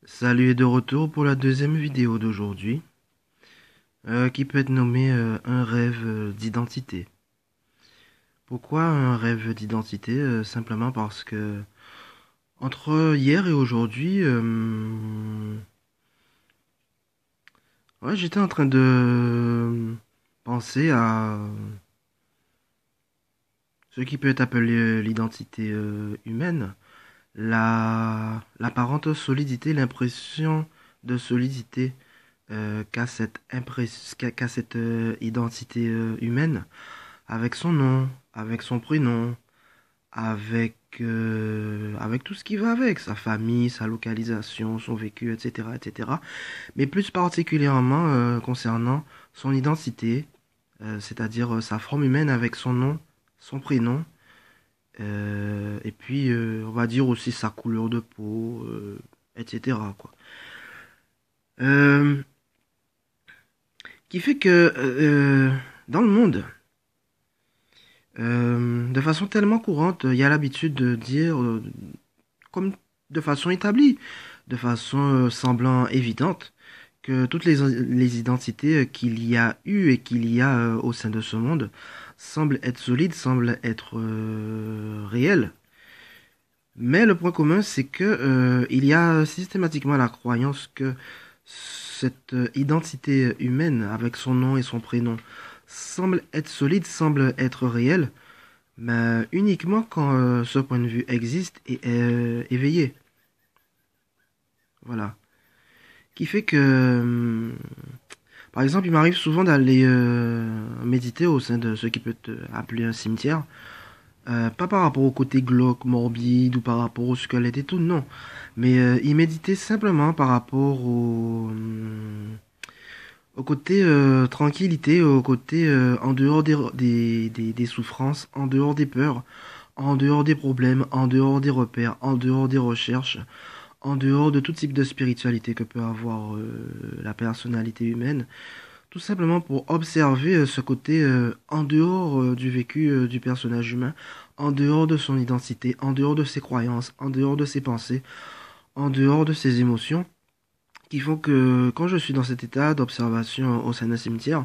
Salut et de retour pour la deuxième vidéo d'aujourd'hui, qui peut être nommée un rêve d'identité. Pourquoi un rêve d'identité? Simplement parce que entre hier et aujourd'hui, ouais, j'étais en train de penser à ce qui peut être appelé l'identité humaine, l'apparente solidité, l'impression de solidité qu'a cette identité humaine, avec son nom, avec son prénom, avec tout ce qui va avec, sa famille, sa localisation, son vécu, etc., etc. Mais plus particulièrement concernant son identité, c'est-à-dire sa forme humaine avec son nom, son prénom, et puis on va dire aussi sa couleur de peau, etc., quoi. Euh, qui fait que dans le monde, de façon tellement courante, il y a l'habitude de dire, comme de façon établie, de façon semblant évidente, que toutes les identités qu'il y a eu et qu'il y a au sein de ce monde semblent être solides, semblent être réelles. Mais le point commun, c'est que il y a systématiquement la croyance que cette identité humaine, avec son nom et son prénom, semble être solide, semble être réelle, mais uniquement quand ce point de vue existe et est éveillé. Voilà. Qui fait que, par exemple, il m'arrive souvent d'aller méditer au sein de ce qui peut être appelé un cimetière. Pas par rapport au côté glauque, morbide ou par rapport au squelette et tout, non. Mais y méditer simplement par rapport au côté tranquillité, au côté en dehors des souffrances, en dehors des peurs, en dehors des problèmes, en dehors des repères, en dehors des recherches, en dehors de tout type de spiritualité que peut avoir la personnalité humaine, tout simplement pour observer ce côté en dehors du vécu du personnage humain, en dehors de son identité, en dehors de ses croyances, en dehors de ses pensées, en dehors de ses émotions, qui font que quand je suis dans cet état d'observation au sein d'un cimetière,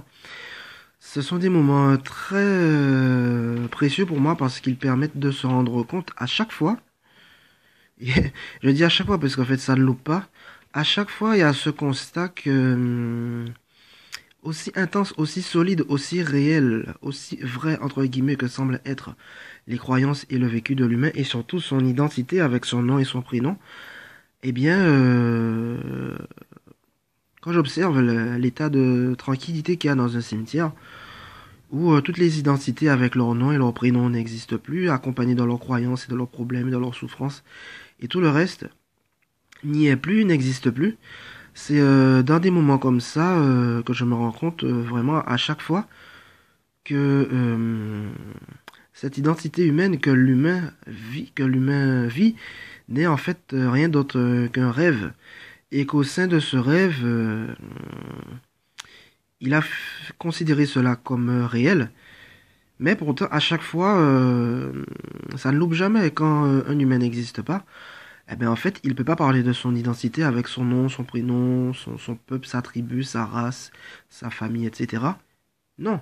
ce sont des moments très précieux pour moi parce qu'ils permettent de se rendre compte à chaque fois, et je dis à chaque fois parce qu'en fait ça ne loupe pas, à chaque fois il y a ce constat que aussi intense, aussi solide, aussi réel, aussi vrai entre guillemets que semblent être les croyances et le vécu de l'humain et surtout son identité avec son nom et son prénom, eh bien quand j'observe l'état de tranquillité qu'il y a dans un cimetière, où toutes les identités avec leur nom et leur prénom n'existent plus, accompagnées de leurs croyances et de leurs problèmes, de leurs souffrances, et tout le reste n'y est plus, n'existe plus. C'est dans des moments comme ça que je me rends compte vraiment à chaque fois que cette identité humaine que l'humain vit, n'est en fait rien d'autre qu'un rêve, et qu'au sein de ce rêve, il a considéré cela comme réel. Mais pourtant, à chaque fois, ça ne loupe jamais. Quand un humain n'existe pas, eh bien, en fait, il ne peut pas parler de son identité avec son nom, son prénom, son peuple, sa tribu, sa race, sa famille, etc. Non.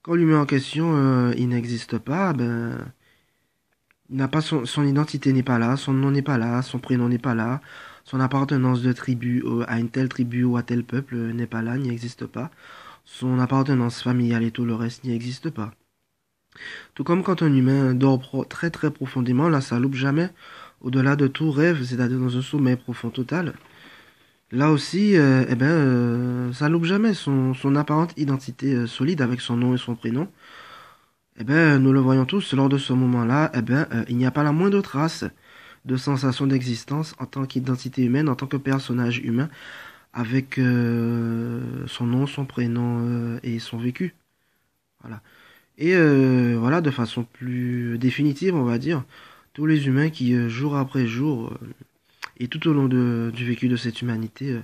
Quand l'humain en question, il n'existe pas, ben, il n'a pas son identité n'est pas là, son nom n'est pas là, son prénom n'est pas là, son appartenance de tribu à une telle tribu ou à tel peuple n'est pas là, n'y existe pas. Son appartenance familiale et tout le reste n'y existe pas. Tout comme quand un humain dort très très profondément, là ça loupe jamais au-delà de tout rêve, c'est-à-dire dans un sommeil profond total. Là aussi, ça loupe jamais son apparente identité solide avec son nom et son prénom. Eh ben, nous le voyons tous, lors de ce moment-là, il n'y a pas la moindre trace de sensation d'existence en tant qu'identité humaine, en tant que personnage humain, avec son nom, son prénom et son vécu. Voilà. Et voilà, de façon plus définitive, on va dire, tous les humains qui, jour après jour, et tout au long du vécu de cette humanité,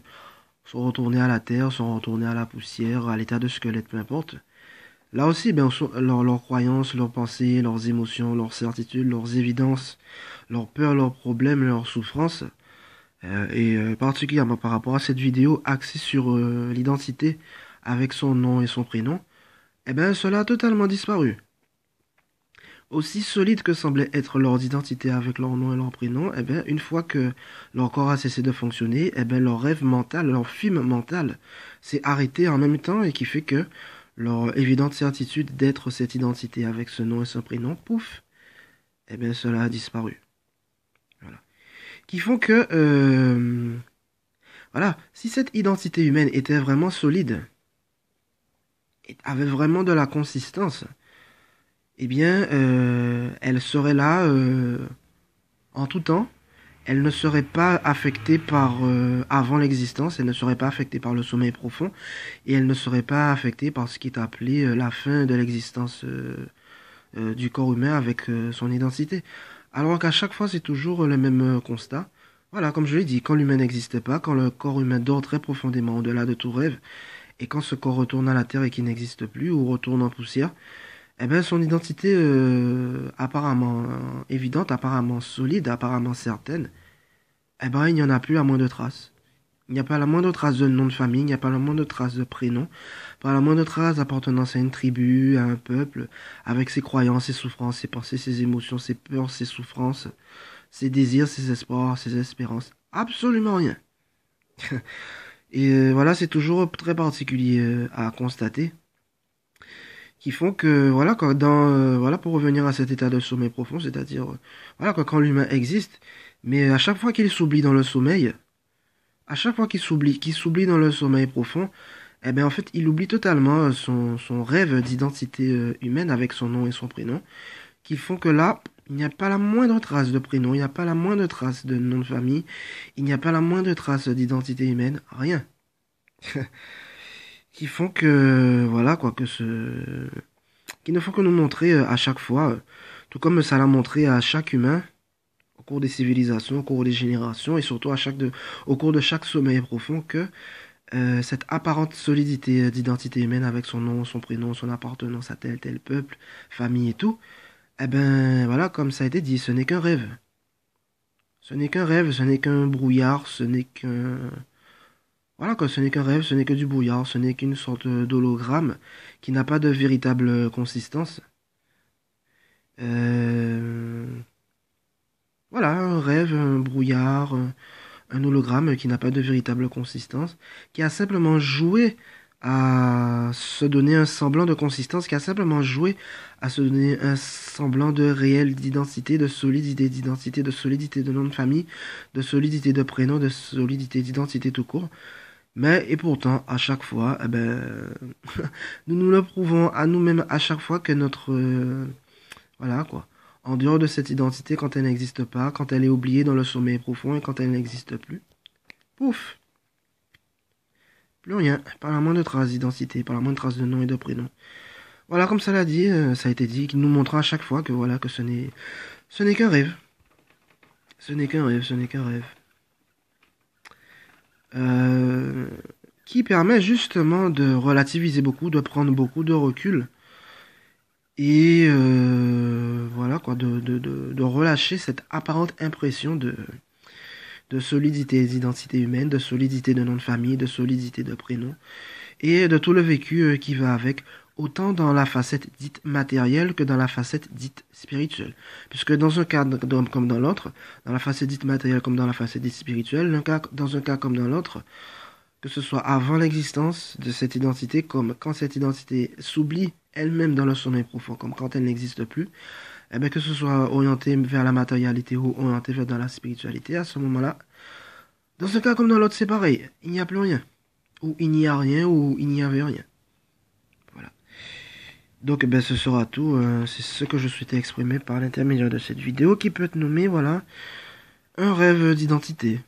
sont retournés à la terre, sont retournés à la poussière, à l'état de squelette, peu importe. Là aussi, ben, leurs croyances, leurs pensées, leurs émotions, leurs certitudes, leurs évidences, leurs peurs, leurs problèmes, leurs souffrances, particulièrement par rapport à cette vidéo axée sur l'identité avec son nom et son prénom, eh ben, cela a totalement disparu. Aussi solide que semblait être leur identité avec leur nom et leur prénom, eh ben, une fois que leur corps a cessé de fonctionner, eh ben, leur rêve mental, leur film mental s'est arrêté en même temps et qui fait que leur évidente certitude d'être cette identité avec ce nom et ce prénom, pouf, eh ben, cela a disparu. Voilà. Qui font que, voilà, si cette identité humaine était vraiment solide, et avait vraiment de la consistance, eh bien, elle serait là en tout temps. Elle ne serait pas affectée par avant l'existence, elle ne serait pas affectée par le sommeil profond, et elle ne serait pas affectée par ce qui est appelé la fin de l'existence du corps humain avec son identité. Alors qu'à chaque fois, c'est toujours le même constat. Voilà, comme je l'ai dit, quand l'humain n'existe pas, quand le corps humain dort très profondément au-delà de tout rêve, et quand ce corps retourne à la terre et qu'il n'existe plus, ou retourne en poussière, eh ben son identité apparemment évidente, apparemment solide, apparemment certaine, eh ben il n'y en a plus la moindre trace. Il n'y a pas la moindre trace de nom de famille, il n'y a pas la moindre trace de prénom, pas la moindre trace d'appartenance à une tribu, à un peuple, avec ses croyances, ses souffrances, ses pensées, ses émotions, ses peurs, ses souffrances, ses désirs, ses espoirs, ses espérances. Absolument rien. Et voilà, c'est toujours très particulier à constater, qui font que voilà quand voilà pour revenir à cet état de sommeil profond, c'est-à-dire voilà quand l'humain existe, mais à chaque fois qu'il s'oublie dans le sommeil, à chaque fois qu'il s'oublie dans le sommeil profond, eh ben en fait il oublie totalement son rêve d'identité humaine avec son nom et son prénom, qui font que là il n'y a pas la moindre trace de prénom, il n'y a pas la moindre trace de nom de famille, il n'y a pas la moindre trace d'identité humaine, rien. Qui font que voilà quoi que ce qui ne font que nous montrer à chaque fois, tout comme ça l'a montré à chaque humain au cours des civilisations, au cours des générations et surtout au cours de chaque sommeil profond que cette apparente solidité d'identité humaine avec son nom, son prénom, son appartenance à tel peuple, famille et tout, eh ben voilà, comme ça a été dit, ce n'est qu'un rêve. Ce n'est qu'un rêve, ce n'est qu'un brouillard, ce n'est qu'un voilà quoi, ce n'est qu'un rêve, ce n'est que du brouillard, ce n'est qu'une sorte d'hologramme qui n'a pas de véritable consistance. Euh, Voilà, un rêve, un brouillard, un hologramme qui n'a pas de véritable consistance, qui a simplement joué à se donner un semblant de consistance, qui a simplement joué à se donner un semblant de réel d'identité, de solidité de nom de famille, de solidité de prénom, de solidité d'identité tout court. Mais, et pourtant, à chaque fois, eh ben, nous nous le prouvons à nous-mêmes à chaque fois que notre, voilà quoi. En dehors de cette identité, quand elle n'existe pas, quand elle est oubliée dans le sommeil profond et quand elle n'existe plus, pouf, plus rien, pas la moindre trace d'identité, pas la moindre trace de nom et de prénom. Voilà, comme ça l'a dit, ça a été dit, qu'il nous montrera à chaque fois que voilà, que ce n'est qu'un rêve. Ce n'est qu'un rêve, ce n'est qu'un rêve. Euh, qui permet justement de relativiser beaucoup, de prendre beaucoup de recul et voilà quoi, de relâcher cette apparente impression de solidité d'identité humaine, de solidité de nom de famille, de solidité de prénom, et de tout le vécu qui va avec, autant dans la facette dite matérielle que dans la facette dite spirituelle. Puisque dans un cas comme dans l'autre, dans la facette dite matérielle comme dans la facette dite spirituelle, dans un cas comme dans l'autre, que ce soit avant l'existence de cette identité, comme quand cette identité s'oublie elle-même dans le sommeil profond, comme quand elle n'existe plus, eh bien que ce soit orienté vers la matérialité ou orienté vers dans la spiritualité, à ce moment-là, dans un cas comme dans l'autre, c'est pareil, il n'y a plus rien, ou il n'y a rien, ou il n'y avait rien. Voilà. Donc, eh ben, ce sera tout. C'est ce que je souhaitais exprimer par l'intermédiaire de cette vidéo qui peut être nommée, voilà, un rêve d'identité.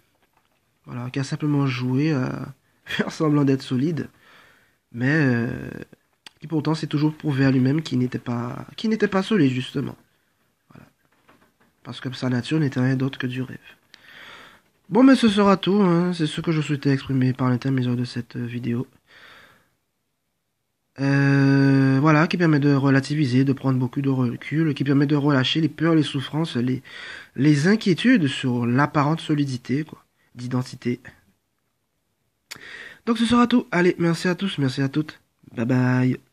Voilà, qui a simplement joué à faire semblant d'être solide, mais qui pourtant s'est toujours prouvé à lui-même qu'il n'était pas solide, justement. Voilà. Parce que sa nature n'était rien d'autre que du rêve. Bon, mais ce sera tout, hein. C'est ce que je souhaitais exprimer par l'intermédiaire de cette vidéo. Voilà, qui permet de relativiser, de prendre beaucoup de recul, qui permet de relâcher les peurs, les souffrances, les inquiétudes sur l'apparente solidité, quoi, d'identité. Donc ce sera tout. Allez, merci à tous, merci à toutes. Bye bye.